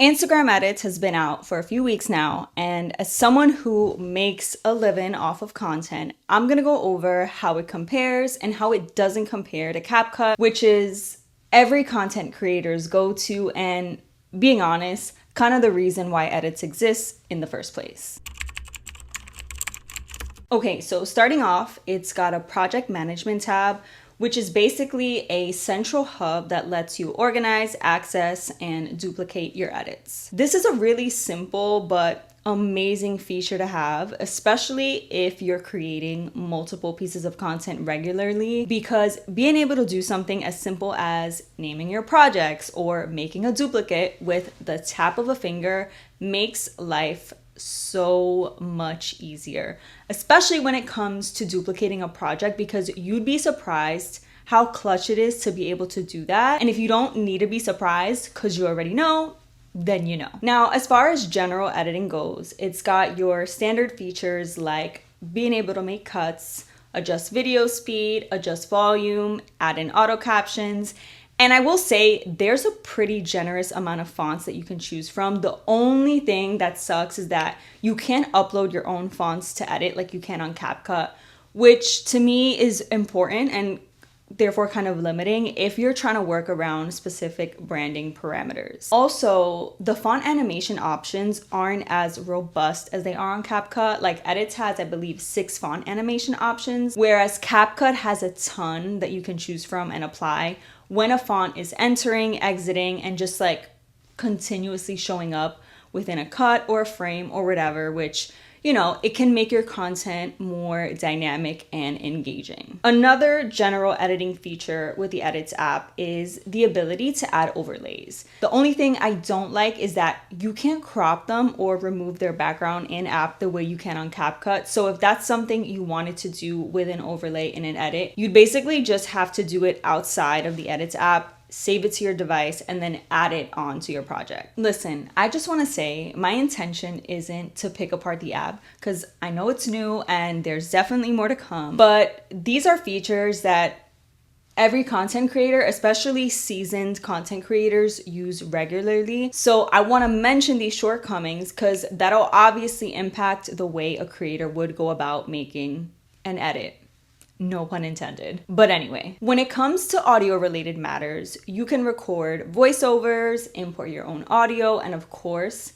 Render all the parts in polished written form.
Instagram Edits has been out for a few weeks now, and as someone who makes a living off of content, I'm gonna go over how it compares and how it doesn't compare to CapCut, which is every content creator's go-to and, being honest, kind of the reason why edits exist in the first place. Okay, so starting off, it's got a project management tab, which is basically a central hub that lets you organize, access, and duplicate your edits. This is a really simple but amazing feature to have, especially if you're creating multiple pieces of content regularly, because being able to do something as simple as naming your projects or making a duplicate with the tap of a finger makes life so much easier, especially when it comes to duplicating a project, because you'd be surprised how clutch it is to be able to do that. And if you don't need to be surprised because you already know, then you know. Now, as far as general editing goes, it's got your standard features like being able to make cuts, adjust video speed, adjust volume, add in auto captions. And I will say there's a pretty generous amount of fonts that you can choose from. The only thing that sucks is that you can't upload your own fonts to edit like you can on CapCut, which to me is important and therefore kind of limiting if you're trying to work around specific branding parameters. Also, the font animation options aren't as robust as they are on CapCut. Like Edits has, I believe, 6 font animation options, whereas CapCut has a ton that you can choose from and apply when a font is entering, exiting, and just like continuously showing up within a cut or a frame or whatever, which, you know, it can make your content more dynamic and engaging. Another general editing feature with the Edits app is the ability to add overlays. The only thing I don't like is that you can't crop them or remove their background in app the way you can on CapCut. So if that's something you wanted to do with an overlay in an edit, you'd basically just have to do it outside of the Edits app, save it to your device, and then add it onto your project. Listen, I just want to say my intention isn't to pick apart the app because I know it's new and there's definitely more to come, but these are features that every content creator, especially seasoned content creators, use regularly. So I want to mention these shortcomings because that'll obviously impact the way a creator would go about making an edit. No pun intended. But anyway, when it comes to audio related matters, you can record voiceovers, import your own audio, and of course,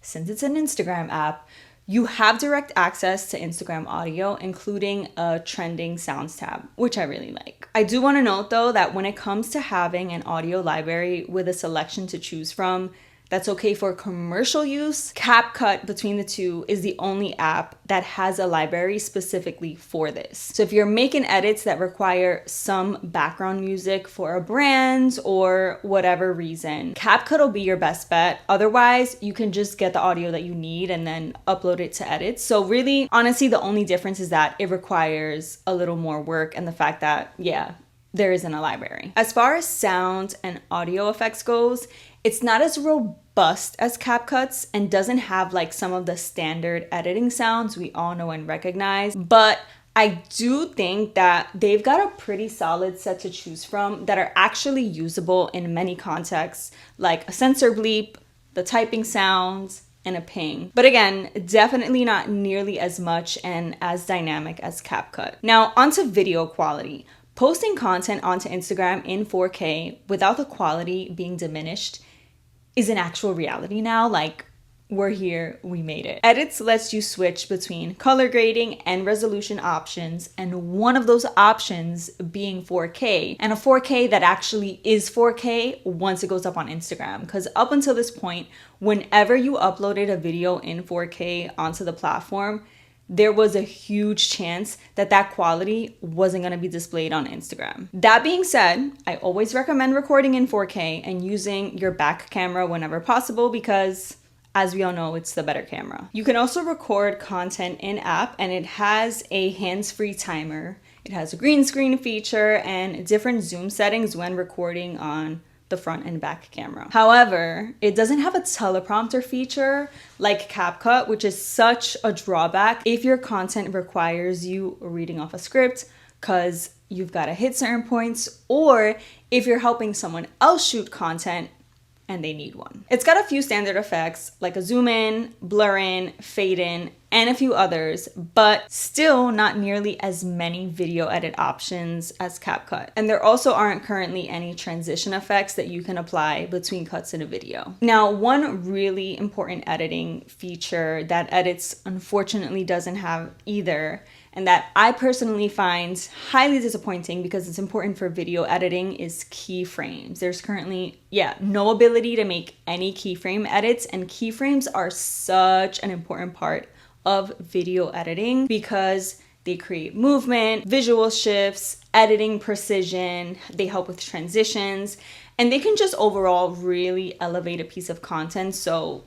since it's an Instagram app, you have direct access to Instagram audio, including a trending sounds tab, which I really like. I do want to note though that when it comes to having an audio library with a selection to choose from, that's okay for commercial use, CapCut, between the two, is the only app that has a library specifically for this. So if you're making edits that require some background music for a brand or whatever reason, CapCut will be your best bet. Otherwise, you can just get the audio that you need and then upload it to Edits. So really, honestly, the only difference is that it requires a little more work and the fact that, yeah, there isn't a library. As far as sound and audio effects goes, it's not as robust as CapCut's and doesn't have like some of the standard editing sounds we all know and recognize, but I do think that they've got a pretty solid set to choose from that are actually usable in many contexts, like a sensor bleep, the typing sounds, and a ping. But again, definitely not nearly as much and as dynamic as CapCut. Now, onto video quality. Posting content onto Instagram in 4K without the quality being diminished is an actual reality now. Like, we're here, we made it. Edits lets you switch between color grading and resolution options, and one of those options being 4K, and a 4K that actually is 4K once it goes up on Instagram. Because up until this point, whenever you uploaded a video in 4K onto the platform, there was a huge chance that that quality wasn't going to be displayed on Instagram. That being said, I always recommend recording in 4K and using your back camera whenever possible because, as we all know, it's the better camera. You can also record content in app, and it has a hands-free timer. It has a green screen feature and different zoom settings when recording on the front and back camera. However, it doesn't have a teleprompter feature like CapCut, which is such a drawback if your content requires you reading off a script because you've got to hit certain points, or if you're helping someone else shoot content and they need one. It's got a few standard effects like a zoom in, blur in, fade in, and a few others, but still not nearly as many video edit options as CapCut. And there also aren't currently any transition effects that you can apply between cuts in a video. Now, one really important editing feature that Edits unfortunately doesn't have either, and that I personally find highly disappointing because it's important for video editing, is keyframes. There's currently, no ability to make any keyframe edits, and keyframes are such an important part of video editing because they create movement, visual shifts, editing precision, they help with transitions, and they can just overall really elevate a piece of content. So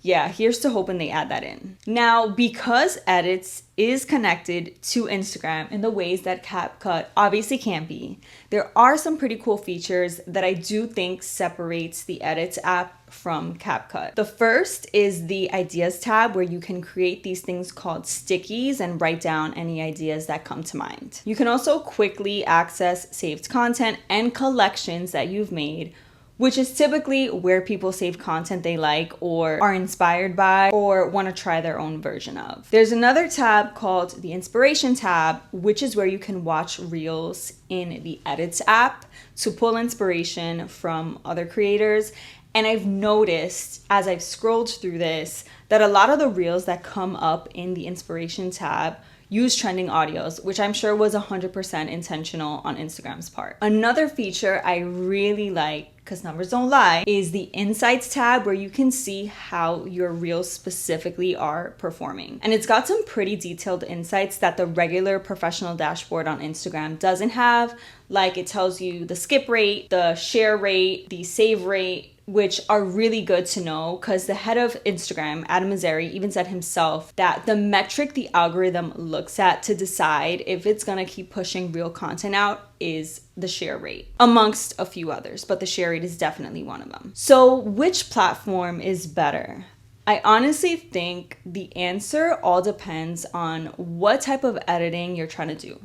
yeah, here's to hoping they add that in. Now, because Edits is connected to Instagram in the ways that CapCut obviously can't be, there are some pretty cool features that I do think separates the Edits app from CapCut. The first is the Ideas tab, where you can create these things called stickies and write down any ideas that come to mind. You can also quickly access saved content and collections that you've made, which is typically where people save content they like or are inspired by or want to try their own version of. There's another tab called the Inspiration tab, which is where you can watch reels in the Edits app to pull inspiration from other creators. And I've noticed as I've scrolled through this that a lot of the reels that come up in the Inspiration tab use trending audios, which I'm sure was 100% intentional on Instagram's part. Another feature I really like, because numbers don't lie, is the Insights tab, where you can see how your reels specifically are performing. And it's got some pretty detailed insights that the regular professional dashboard on Instagram doesn't have. Like, it tells you the skip rate, the share rate, the save rate, which are really good to know because the head of Instagram, Adam Mosseri, even said himself that the metric the algorithm looks at to decide if it's gonna keep pushing real content out is the share rate, amongst a few others, but the share rate is definitely one of them. So which platform is better? I honestly think the answer all depends on what type of editing you're trying to do.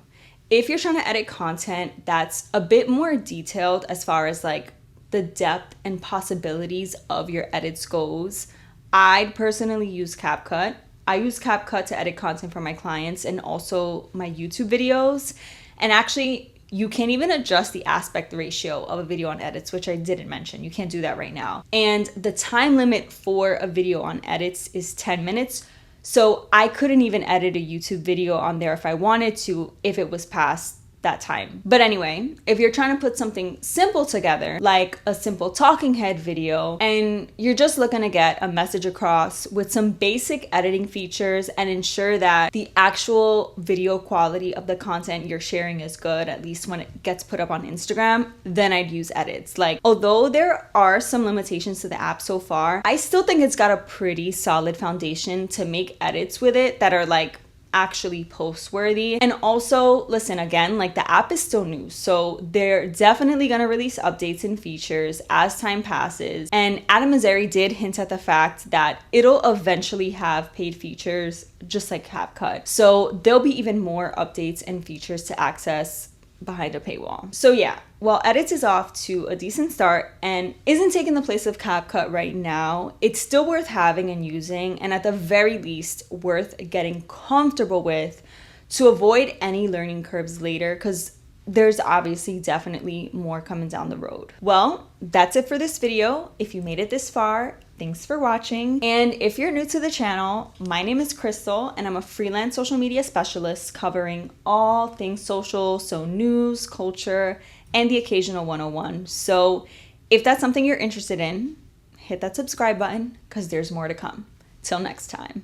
If you're trying to edit content that's a bit more detailed as far as like the depth and possibilities of your edits goes, I'd personally use CapCut. I use CapCut to edit content for my clients and also my YouTube videos. And actually, you can't even adjust the aspect ratio of a video on Edits, which I didn't mention. You can't do that right now. And the time limit for a video on Edits is 10 minutes. So I couldn't even edit a YouTube video on there if I wanted to, if it was past that time. But anyway, if you're trying to put something simple together, like a simple talking head video, and you're just looking to get a message across with some basic editing features and ensure that the actual video quality of the content you're sharing is good, at least when it gets put up on Instagram, then I'd use Edits. Like, although there are some limitations to the app so far, I still think it's got a pretty solid foundation to make edits with it that are like actually post worthy. And also, listen, again, like the app is still new, so they're definitely gonna release updates and features as time passes. And Adam Mosseri did hint at the fact that it'll eventually have paid features just like CapCut. So there'll be even more updates and features to access behind a paywall. So yeah, while Edits is off to a decent start and isn't taking the place of CapCut right now, it's still worth having and using, and at the very least worth getting comfortable with to avoid any learning curves later, because there's obviously definitely more coming down the road. Well, that's it for this video. If you made it this far, thanks for watching. And if you're new to the channel, my name is Crystal and I'm a freelance social media specialist covering all things social, so news, culture, and the occasional 101. So if that's something you're interested in, hit that subscribe button because there's more to come. Till next time.